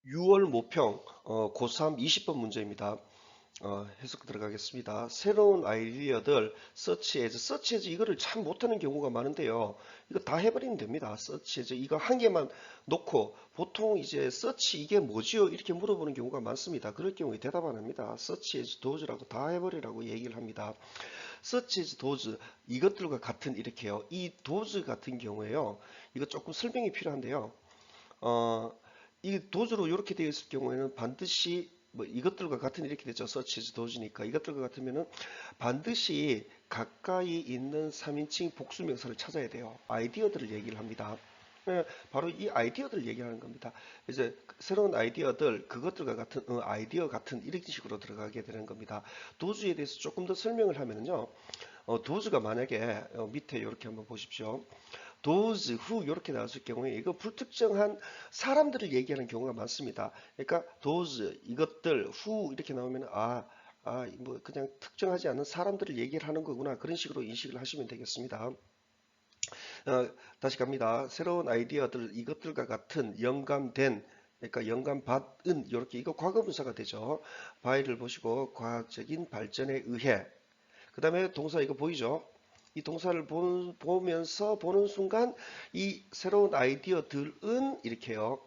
6월 모평 고3 20번 문제입니다. 해석 들어가겠습니다. 새로운 아이디어들 서치 에즈 이거를 참 못하는 경우가 많은데요. 이거 다 해버리면 됩니다. 서치 에즈 이거 한 개만 놓고 보통 이제 서치 이게 뭐지요? 이렇게 물어보는 경우가 많습니다. 그럴 경우에 대답 안 합니다. 서치 에즈 도즈라고 다 해버리라고 얘기를 합니다. 서치 에즈 도즈 이것들과 같은 이렇게요. 이 도즈 같은 경우에요. 이거 조금 설명이 필요한데요. 어, 이 도주로 이렇게 되어 있을 경우에는 반드시 뭐 이것들과 같은 이렇게 되죠. 서치즈 도주니까 이것들과 같으면은 반드시 가까이 있는 3인칭 복수명사를 찾아야 돼요. 아이디어들을 얘기를 합니다. 바로 이 아이디어들을 얘기하는 겁니다. 이제 새로운 아이디어들 그것들과 같은 아이디어 같은 이런 식으로 들어가게 되는 겁니다. 도주에 대해서 조금 더 설명을 하면요. 도주가 만약에 밑에 이렇게 한번 보십시오. those who 이렇게 나왔을 경우에 이거 불특정한 사람들을 얘기하는 경우가 많습니다. 그러니까 those 이것들 who 이렇게 나오면 뭐 그냥 특정하지 않은 사람들을 얘기를 하는 거구나 그런 식으로 인식을 하시면 되겠습니다. 다시 갑니다. 새로운 아이디어들 이것들과 같은 영감된 그러니까 영감받은 이렇게 이거 과거분사가 되죠. by를 보시고 과학적인 발전에 의해 그 다음에 동사 이거 보이죠? 이 동사를 보면서 보는 순간 이 새로운 아이디어들은 이렇게요.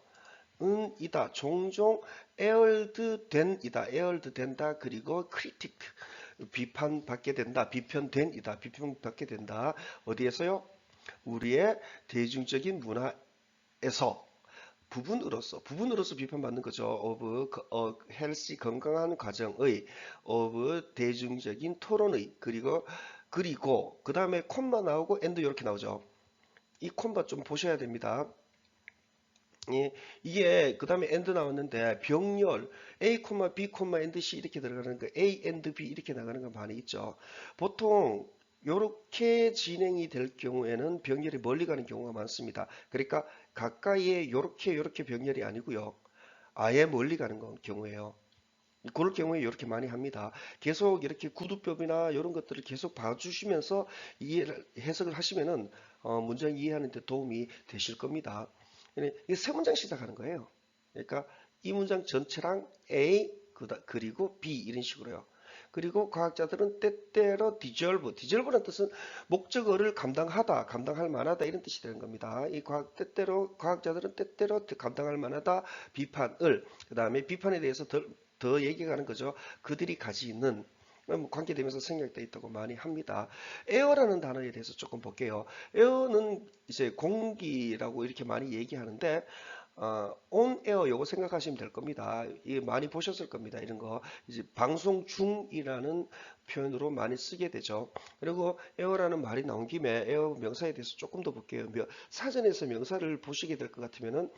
은이다. 종종 aired 된이다. aired 된다. 그리고 critic 비판받게 된다. 비편된이다. 비판받게 된다. 어디에서요? 우리의 대중적인 문화에서 부분으로서 비판받는 거죠. of healthy 건강한 과정의 of 대중적인 토론의 그리고 그 다음에 콤마 나오고 and 이렇게 나오죠. 이 콤마 좀 보셔야 됩니다. 예, 이게 그 다음에 and 나왔는데 병렬 A, B, and C 이렇게 들어가는 거 A and B 이렇게 나가는 거 많이 있죠. 보통 이렇게 진행이 될 경우에는 병렬이 멀리 가는 경우가 많습니다. 그러니까 가까이에 이렇게 병렬이 아니고요. 아예 멀리 가는 경우에요. 그럴 경우에 이렇게 많이 합니다. 계속 이렇게 구두법이나 이런 것들을 계속 봐주시면서 해석을 하시면은 문장 이해하는 데 도움이 되실 겁니다. 이게 세 문장 시작하는 거예요. 그러니까 이 문장 전체랑 A 그리고 B 이런 식으로요. 그리고 과학자들은 때때로 deserve라는 뜻은 목적어를 감당하다, 감당할 만하다 이런 뜻이 되는 겁니다. 과학자들은 때때로 감당할 만하다 비판을 그 다음에 비판에 대해서 더 얘기하는 거죠. 그들이 가지고 있는 관계되면서 생략되어 있다고 많이 합니다. 에어라는 단어에 대해서 조금 볼게요. 에어는 이제 공기라고 이렇게 많이 얘기하는데 on air 요거 생각하시면 될 겁니다. 이 많이 보셨을 겁니다. 이런 거 이제 방송 중이라는 표현으로 많이 쓰게 되죠. 그리고 에어라는 말이 나온 김에 에어 명사에 대해서 조금 더 볼게요. 사전에서 명사를 보시게 될 것 같으면은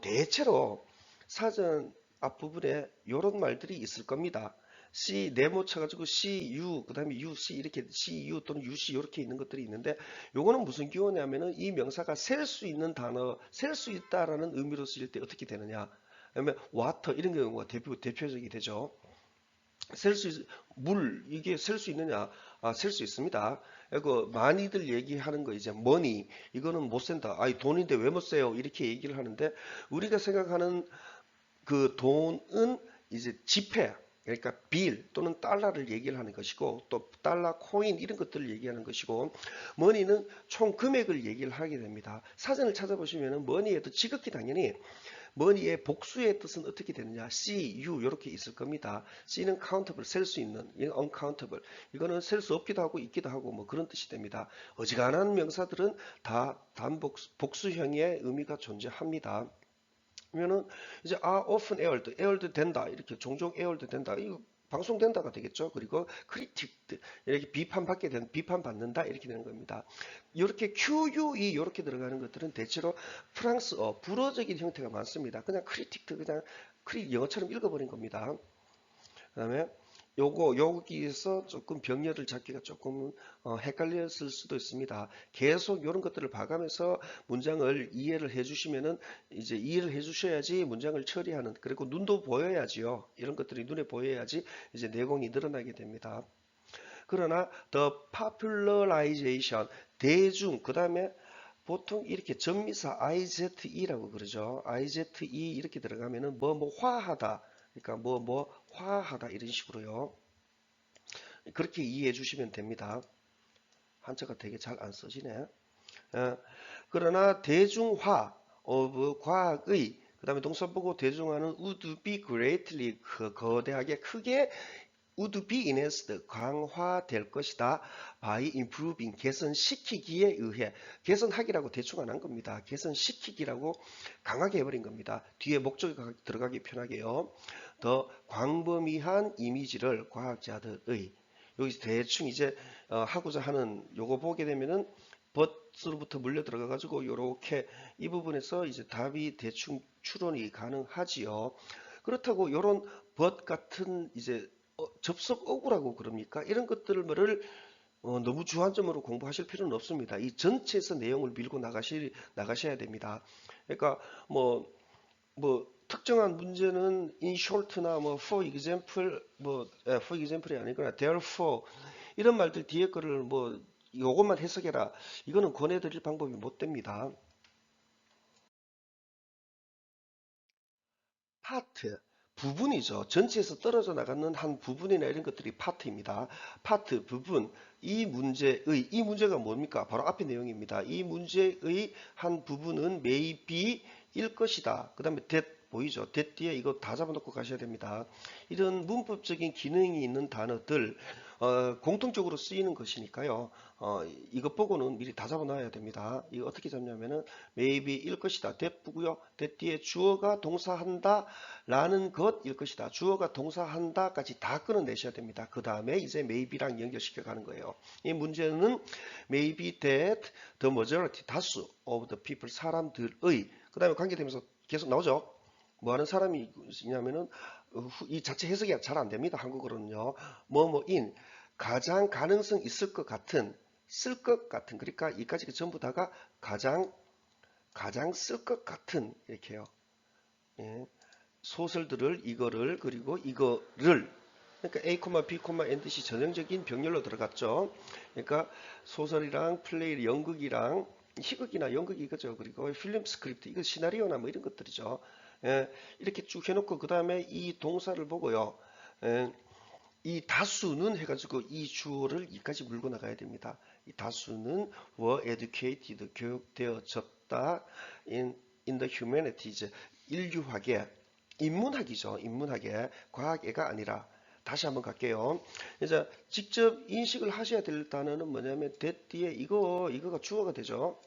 대체로 사전 앞부분에 이런 말들이 있을 겁니다. C 네모 쳐가지고 CU 그다음에 UC 이렇게 CU 또는 UC 이렇게 있는 것들이 있는데 요거는 무슨 기호냐면은 이 명사가 셀 수 있는 단어, 셀 수 있다라는 의미로 쓰일 때 어떻게 되느냐? 그러면 water 이런 경우가 대표적이 되죠. 물 이게 셀 수 있느냐? 셀 수 있습니다. 그 많이들 얘기하는 거 이제 money 이거는 못 센다. 돈인데 왜 못 세요? 이렇게 얘기를 하는데 우리가 생각하는 그 돈은 이제 지폐, 그러니까 빌 또는 달러를 얘기를 하는 것이고 또 달러, 코인 이런 것들을 얘기하는 것이고 머니는 총 금액을 얘기를 하게 됩니다. 사전을 찾아보시면 머니에도 지극히 당연히 머니의 복수의 뜻은 어떻게 되느냐 C, U 이렇게 있을 겁니다. C는 countable, 셀 수 있는, 이건 uncountable. 이거는 셀 수 없기도 하고 있기도 하고 뭐 그런 뜻이 됩니다. 어지간한 명사들은 다 복수형의 의미가 존재합니다. 그러면은 이제 often aired 된다 이렇게 종종 aired 된다 이거 방송된다가 되겠죠. 그리고 critiqued 이렇게 비판받는다 이렇게 되는 겁니다. 이렇게 QUE 이렇게 들어가는 것들은 대체로 프랑스어 불어적인 형태가 많습니다. 그냥 criticed 그냥 영어처럼 읽어버린 겁니다. 그다음에 여기에서 조금 병렬을 잡기가 조금 헷갈렸을 수도 있습니다. 계속 이런 것들을 봐가면서 문장을 이해를 해주시면은 이제 이해를 해주셔야지 문장을 처리하는 그리고 눈도 보여야지요. 이런 것들이 눈에 보여야지 이제 내공이 늘어나게 됩니다. 그러나 the popularization 대중 그 다음에 보통 이렇게 전미사 IZE라고 그러죠. IZE 이렇게 들어가면은 뭐 화하다. 그러니까 뭐 화하다 이런 식으로요. 그렇게 이해해 주시면 됩니다. 한자가 되게 잘 안 써지네. 그러나 대중화 of 과학의 그 다음에 동사 보고 대중화는 would be greatly 거대하게 크게 would be enhanced 강화될 것이다. by improving 개선시키기에 의해 개선하기라고 대충 안 한 겁니다. 개선시키기라고 강하게 해버린 겁니다. 뒤에 목적이 들어가기 편하게요. 더 광범위한 이미지를 과학자들의 여기서 대충 이제 하고자 하는 요거 보게 되면은 벗으로부터 물려 들어가 가지고 요렇게 이 부분에서 이제 답이 대충 추론이 가능하지요. 그렇다고 요런 벗 같은 이제 접속 어구라고 그럽니까? 이런 것들을 너무 주안점으로 공부하실 필요는 없습니다. 이 전체에서 내용을 밀고 나가셔야 됩니다. 그러니까 뭐 특정한 문제는 in short나 뭐 for example for example이 아니거나 therefore 이런 말들 뒤에 거를 뭐 요것만 해석해라. 이거는 권해드릴 방법이 못 됩니다. 파트 부분이죠. 전체에서 떨어져 나가는 한 부분이나 이런 것들이 파트입니다. 파트 부분 이 문제가 뭡니까? 바로 앞의 내용입니다. 이 문제의 한 부분은 may be일 것이다. 그 다음에 that 보이죠? that 뒤에 이거 다 잡아놓고 가셔야 됩니다. 이런 문법적인 기능이 있는 단어들 공통적으로 쓰이는 것이니까요. 이것 보고는 미리 다 잡아놔야 됩니다. 이거 어떻게 잡냐면은 maybe일 것이다. that고요. that 뒤에 주어가 동사한다 라는 것일 것이다. 주어가 동사한다까지 다 끊어내셔야 됩니다. 그 다음에 이제 maybe랑 연결시켜 가는 거예요. 이 문제는 maybe that the majority 다수 of the people 사람들의 그 다음에 관계되면서 계속 나오죠. 뭐 하는 사람이 있냐면은 이 자체 해석이 잘 안 됩니다. 한국어로는요. 뭐뭐인 가장 가능성 있을 것 같은 쓸 것 같은 그러니까 이까지 전부 다가 가장 쓸 것 같은 이렇게요. 예. 소설들을 이거를 그리고 이거를 그러니까 A, B, and C 전형적인 병렬로 들어갔죠. 그러니까 소설이랑 플레이, 연극이랑 희극이나 연극이 이거죠. 그리고 필름 스크립트, 이거 시나리오나 뭐 이런 것들이죠. 예, 이렇게 쭉 해놓고 그 다음에 이 동사를 보고요. 예, 이 다수는 해가지고 이 주어를 이까지 물고 나가야 됩니다. 이 다수는 were educated, 교육되어졌다 in the humanities, 인류학에 인문학이죠. 인문학에 과학애가 아니라 다시 한번 갈게요. 이제 직접 인식을 하셔야 될 단어는 뭐냐면 that 뒤에 이거가 주어가 되죠.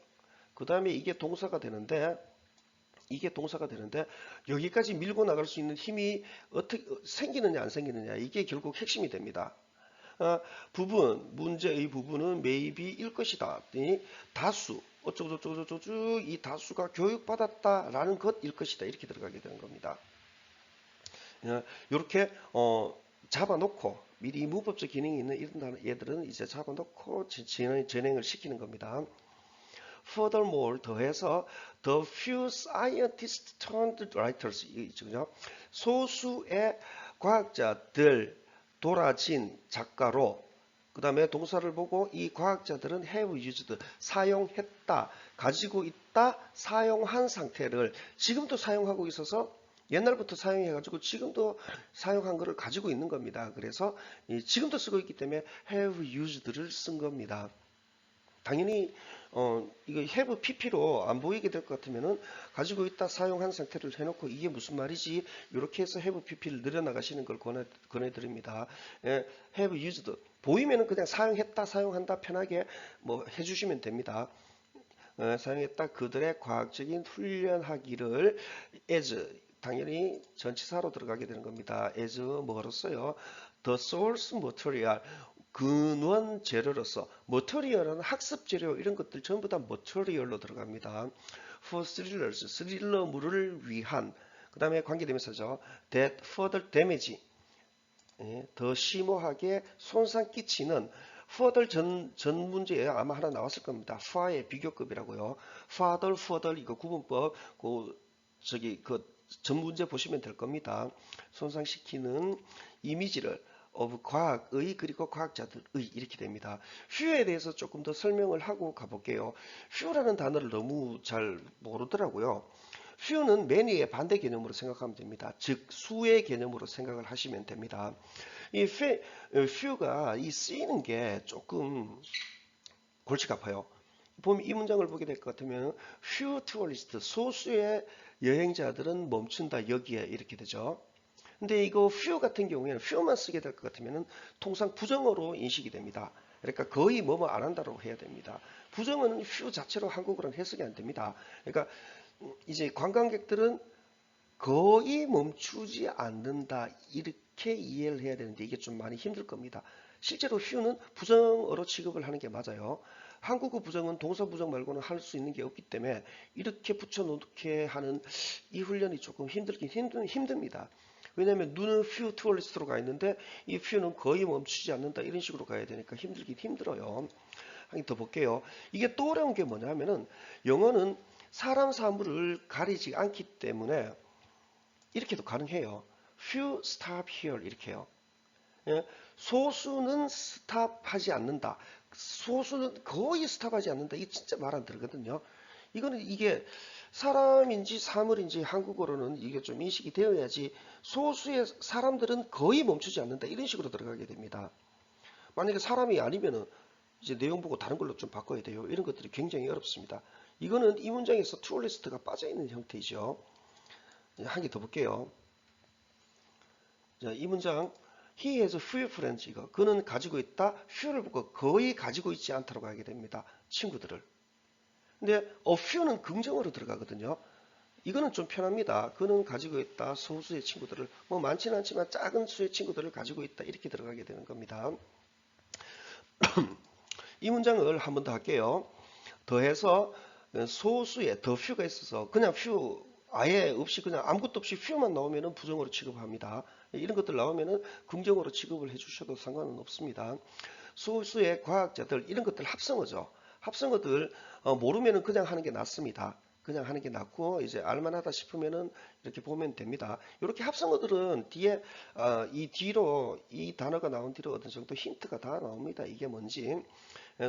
그 다음에 이게 동사가 되는데 여기까지 밀고 나갈 수 있는 힘이 어떻게 생기느냐 안 생기느냐 이게 결국 핵심이 됩니다. 문제의 부분은 maybe일 것이다. 다수 어쩌고저쩌고 이 다수가 교육받았다라는 것일 것이다. 이렇게 들어가게 되는 겁니다. 이렇게 잡아놓고 미리 문법적 기능이 있는 이런 얘들은 이제 잡아놓고 진행을 시키는 겁니다. Furthermore, 더해서 the few scientists turned writers, 이죠. 소수의 과학자들 돌아진 작가로 그 다음에 동사를 보고 이 과학자들은 have used 사용했다, 가지고 있다, 사용한 상태를 지금도 사용하고 있어서 옛날부터 사용해가지고 지금도 사용한 것을 가지고 있는 겁니다. 그래서 지금도 쓰고 있기 때문에 have used를 쓴 겁니다. 당연히 이거 have pp로 안 보이게 될 것 같으면은 가지고 있다 사용한 상태를 해놓고 이게 무슨 말이지 이렇게 해서 have pp를 늘려나가시는 걸 권해드립니다. have used 보이면은 그냥 사용했다 사용한다 편하게 뭐 해주시면 됩니다. 사용했다 그들의 과학적인 훈련하기를 as 당연히 전치사로 들어가게 되는 겁니다. as 뭐로써요? The source material 근원 재료로서 material은 학습 재료 이런 것들 전부 다 material로 들어갑니다. For thrillers 스릴러물을 위한 그 다음에 관계대명사죠. That further damage 더 심오하게 손상 끼치는 further 전 문제에 아마 하나 나왔을 겁니다. far의 비교급이라고요. further 이거 구분법 그 전 문제 보시면 될 겁니다. 손상시키는 이미지를 of 과학의 그리고 과학자들의 이렇게 됩니다. few에 대해서 조금 더 설명을 하고 가볼게요. few라는 단어를 너무 잘 모르더라고요. few는 many의 반대 개념으로 생각하면 됩니다. 즉 수의 개념으로 생각을 하시면 됩니다. 이 few가 이 쓰이는 게 조금 골치가 아파요. 보면 이 문장을 보게 될 것 같으면 few tourists, 소수의 여행자들은 멈춘다 여기에 이렇게 되죠. 근데 이거 few 같은 경우에는 few만 쓰게 될 것 같으면 통상 부정어로 인식이 됩니다. 그러니까 거의 뭐뭐 안 한다고 해야 됩니다. 부정어는 few 자체로 한국어로는 해석이 안 됩니다. 그러니까 이제 관광객들은 거의 멈추지 않는다 이렇게 이해를 해야 되는데 이게 좀 많이 힘들 겁니다. 실제로 few는 부정어로 취급을 하는 게 맞아요. 한국어 부정은 동사 부정 말고는 할 수 있는 게 없기 때문에 이렇게 붙여놓게 하는 이 훈련이 조금 힘듭니다. 왜냐하면 눈은 few tourist로 가 있는데 이 few는 거의 멈추지 않는다 이런 식으로 가야 되니까 힘들긴 힘들어요. 한 개 더 볼게요. 이게 또 어려운 게 뭐냐면은 영어는 사람 사물을 가리지 않기 때문에 이렇게도 가능해요. few stop here 이렇게 해요. 예? 소수는 스탑하지 않는다. 소수는 거의 스탑하지 않는다. 이게 진짜 말 안 들거든요. 이거는 이게 사람인지 사물인지 한국어로는 이게 좀 인식이 되어야지 소수의 사람들은 거의 멈추지 않는다. 이런 식으로 들어가게 됩니다. 만약에 사람이 아니면은 이제 내용 보고 다른 걸로 좀 바꿔야 돼요. 이런 것들이 굉장히 어렵습니다. 이거는 이 문장에서 투어리스트가 빠져있는 형태이죠. 한 개 더 볼게요. 자, 이 문장 He has few friends. 이거 그는 가지고 있다. few를 보고 거의 가지고 있지 않다고 하게 됩니다. 친구들을. 근데 a few는 긍정어로 들어가거든요. 이거는 좀 편합니다. 그는 가지고 있다. 소수의 친구들을 뭐 많지는 않지만 작은 수의 친구들을 가지고 있다. 이렇게 들어가게 되는 겁니다. 이 문장을 한 번 더 할게요. 더해서 소수의 더 few가 있어서 그냥 few 아예 없이 그냥 아무것도 없이 few만 나오면은 부정어로 취급합니다. 이런 것들 나오면은 긍정어로 취급을 해주셔도 상관은 없습니다. 소수의 과학자들 이런 것들 합성어죠. 합성어들 모르면은 그냥 하는 게 낫습니다. 그냥 하는 게 낫고 이제 알만하다 싶으면은 이렇게 보면 됩니다. 이렇게 합성어들은 뒤에 이 뒤로 이 단어가 나온 뒤로 어떤 정도 힌트가 다 나옵니다. 이게 뭔지.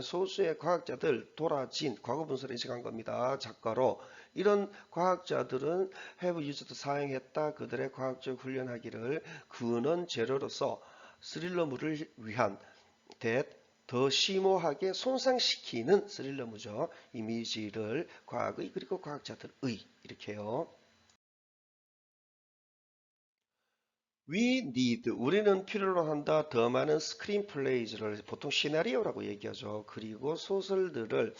소수의 과학자들 돌아진 과거 분사를 인식한 겁니다. 작가로 이런 과학자들은 have used 사용했다. 그들의 과학적 훈련하기를 근원 재료로서 스릴러물을 위한 that 더 심오하게 손상시키는 스릴러무죠. 이미지를 과학의 그리고 과학자들의 이렇게요. We need 우리는 필요로 한다 더 많은 스크린 플레이즈를 보통 시나리오라고 얘기하죠. 그리고 소설들을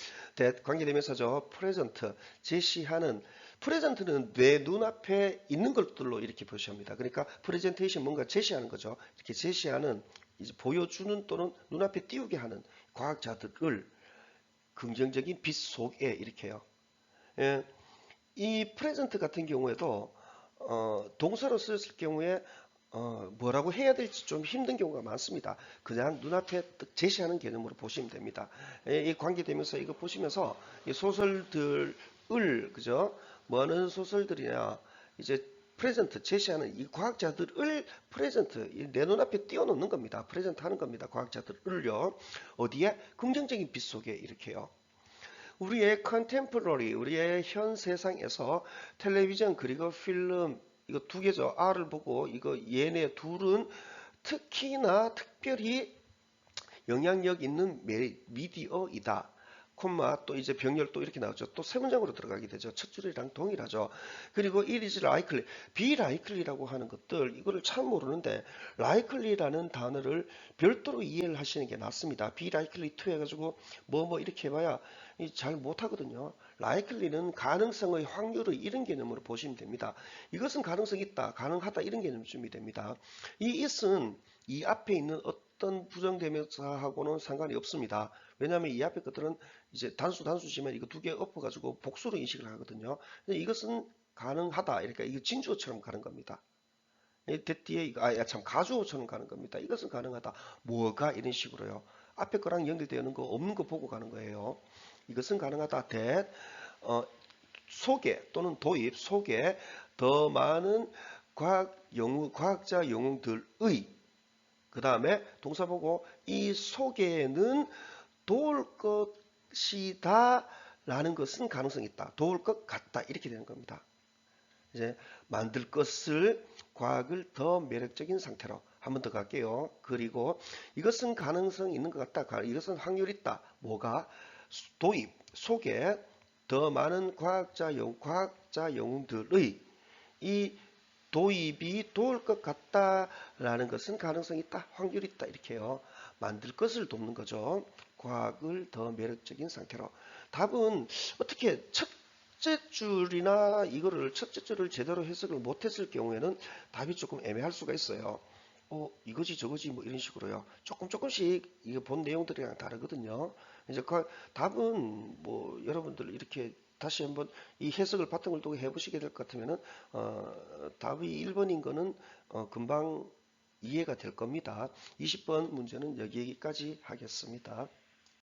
관계대명사죠. present 제시하는 프레젠트는 내 눈앞에 있는 것들로 이렇게 표시합니다. 그러니까 프레젠테이션 뭔가 제시하는 거죠. 이렇게 제시하는 이제 보여주는 또는 눈앞에 띄우게 하는 과학자들을 긍정적인 빛 속에 이렇게 해요. 예, 이 프레젠트 같은 경우에도 동사로 쓰였을 경우에 뭐라고 해야 될지 좀 힘든 경우가 많습니다. 그냥 눈앞에 제시하는 개념으로 보시면 됩니다. 이 관계되면서 이거 보시면서 이 소설들을 그죠? 뭐 하는 소설들이냐 이제 프레젠트 제시하는 이 과학자들을 프레젠트 내 눈앞에 띄워놓는 겁니다. 프레젠트 하는 겁니다. 과학자들을요. 어디에? 긍정적인 빛 속에 이렇게요. 우리의 컨템포러리, 우리의 현 세상에서 텔레비전 그리고 필름 이거 두 개죠. R을 보고 이거 얘네 둘은 특히나 특별히 영향력 있는 미디어이다. 콤마 또 이제 병렬 또 이렇게 나오죠. 또 세 문장으로 들어가게 되죠. 첫 줄이랑 동일하죠. 그리고 it is likely, be likely라고 하는 것들 이거를 참 모르는데 likely라는 단어를 별도로 이해를 하시는 게 낫습니다. be likely to 해가지고 뭐 이렇게 해봐야 잘 못하거든요. likely는 가능성의 확률의 이런 개념으로 보시면 됩니다. 이것은 가능성이 있다, 가능하다 이런 개념 준비 됩니다. 이 it은 이 앞에 있는 어떤 부정대명사하고는 상관이 없습니다. 왜냐하면 이 앞에 것들은 이제 단수지만 이거 두 개 엎어가지고 복수로 인식을 하거든요. 이것은 가능하다. 이렇게 이거 진주어처럼 가는 겁니다. 뒤에 이거 참 가주어처럼 가는 겁니다. 이것은 가능하다. 뭐가 이런 식으로요. 앞에 거랑 연결되어 있는 거 없는 거 보고 가는 거예요. 이것은 가능하다. that 속에 또는 도입 속에 더 많은 과학자 영웅들의 그 다음에 동사 보고 이 속에는 도울 것이다 라는 것은 가능성이 있다. 도울 것 같다. 이렇게 되는 겁니다. 이제 만들 것을 과학을 더 매력적인 상태로 한 번 더 갈게요. 그리고 이것은 가능성이 있는 것 같다. 이것은 확률 있다. 뭐가? 도입 속에 더 많은 과학자 영웅들의 이 도입이 도울 것 같다라는 것은 가능성이 있다, 확률이 있다 이렇게요. 만들 것을 돕는 거죠. 과학을 더 매력적인 상태로. 답은 어떻게 첫째 줄이나 이거를 첫째 줄을 제대로 해석을 못했을 경우에는 답이 조금 애매할 수가 있어요. 이거지 저거지 뭐 이런 식으로요. 조금씩 이게 본 내용들이랑 다르거든요. 이제 그 답은 뭐 여러분들 이렇게 다시 한번 이 해석을 바탕을 두고 해보시게 될 것 같으면은 답이 1번인 거는 금방 이해가 될 겁니다. 20번 문제는 여기까지 하겠습니다.